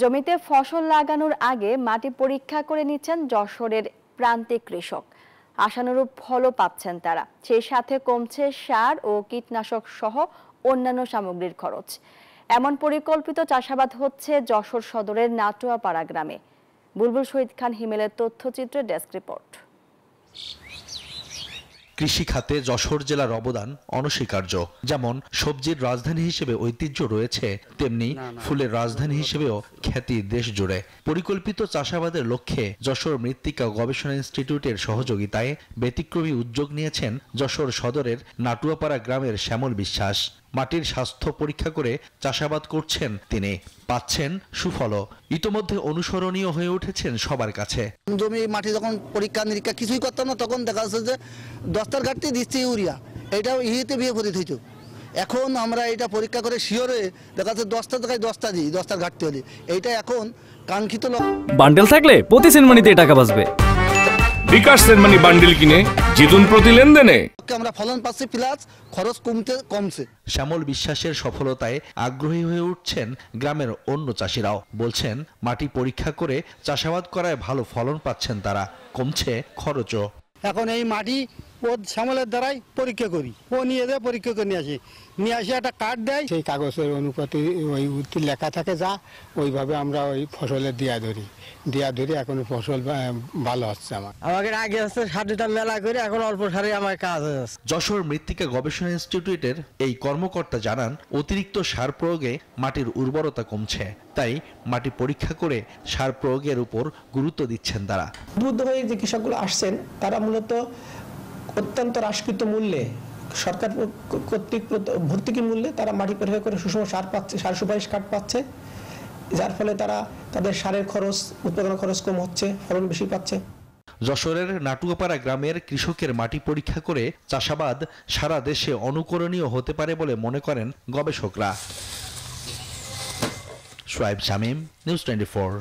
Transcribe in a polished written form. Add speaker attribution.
Speaker 1: জমিতে ফসল লাগানোর আগে মাটি পরীক্ষা করে নিচ্ছেন যশোরের প্রান্তিক কৃষক। আশানুরূপ ফলও পাচ্ছেন তারা। সেই সাথে কমছে সার ও কীটনাশক সহ অন্যান্য সামগ্রীর খরচ। এমন পরিকল্পিত চাষাবাদ হচ্ছে যশোর সদরের নাটুয়াপাড়া গ্রামে। বুলবুল শহীদ খান হিমেলের তথ্যচিত্রে ডেস্ক রিপোর্ট।
Speaker 2: কৃষি খাতে যশোর জেলার অবদান অনস্বীকার্য। যেমন সবজির রাজধানী হিসেবে ঐতিহ্য রয়েছে, তেমনি ফুলের রাজধানী হিসেবেও খ্যাতি দেশ জুড়ে। পরিকল্পিত চাষাবাদের লক্ষ্যে যশোর মৃত্তিকা গবেষণা ইনস্টিটিউটের সহযোগিতায় ব্যতিক্রমী উদ্যোগ নিয়েছেন যশোর সদরের নাটুয়াপাড়া গ্রামের শ্যামল বিশ্বাস। মাটির স্বাস্থ্য পরীক্ষা করে চাষাবাদ করছেন তিনি, পাচ্ছেন সুফলও। ইতোমধ্যে অনুসরণীয় হয়ে উঠেছেন সবার কাছে।
Speaker 3: জমি মাটি যখন পরীক্ষা নিরীক্ষা কিছুই করতাম না, তখন দেখা যাচ্ছে যে 10টার ঘাটতি দিচ্ছে ইউরিয়া, এটাও ইহিতে বিয়ে করে দিত। এখন আমরা এটা পরীক্ষা করে শিওরে দেখা যাচ্ছে 10টা জায়গায় 10টা দিই, 10টার ঘাটতি হলে। এইটা এখন কাঙ্ক্ষিত
Speaker 4: বান্ডেল থাকলে প্রতি সেনমানিতে টাকা বাঁচবে।
Speaker 5: বিকাশ সেনমানি বান্ডেল কিনে জিতুন প্রতি লেনদেনে।
Speaker 3: আমরা ফলন পাচ্ছি, প্লাস খরচ কমছে।
Speaker 2: শ্যামল বিশ্বাসের সফলতায় আগ্রহী হয়ে উঠছেন গ্রামের অন্য চাষিরাও। বলছেন মাটি পরীক্ষা করে চাষাবাদ করায় ভালো ফলন পাচ্ছেন তারা, কমছে খরচও।
Speaker 6: এখন এই মাটি ও শ্যামলের দ্বারাই পরীক্ষা করি, ও নিয়ে যায় পরীক্ষা করে নিয়ে আসে একটা কার্ড দেয়, সেই কাগজের অনুপাতে ওই লেখা থাকে যা, ওইভাবে আমরা ওই ফসলের দিয়া ধরি এখন ফসল ভালো হচ্ছে। আমাকে আগে হচ্ছে সার দিতাম মেলা করে, এখন অল্প সারে আমার কাজ হচ্ছে।
Speaker 2: যশোর মৃত্তিকা গবেষণা ইনস্টিটিউটের এই কর্মকর্তা জানান, অতিরিক্ত সার প্রয়োগে মাটির উর্বরতা কমছে, তাই মাটি পরীক্ষা করে সার প্রয়োগের উপর গুরুত্ব দিচ্ছেন তারা।
Speaker 7: উদ্বুদ্ধ হয়ে যে কৃষকগুলো আসছেন, তারা মূলত অত্যন্ত হ্রাসকৃত মূল্যে সরকার কর্তৃক ভর্তুকি মূল্যে তারা মাটি পরীক্ষা করে সুষম সার পাচ্ছে, সার সুপারিশ কার্ড পাচ্ছে, যার ফলে তারা তাদের সারের খরচ, উৎপাদন খরচ কম হচ্ছে, ফলন বেশি পাচ্ছে।
Speaker 2: যশোরের নাটুয়াপাড়া গ্রামের কৃষকের মাটি পরীক্ষা করে চাষাবাদ সারা দেশে অনুকরণীয় হতে পারে বলে মনে করেন গবেষকরা। সোয়াইব শামীম, নিউজ 24।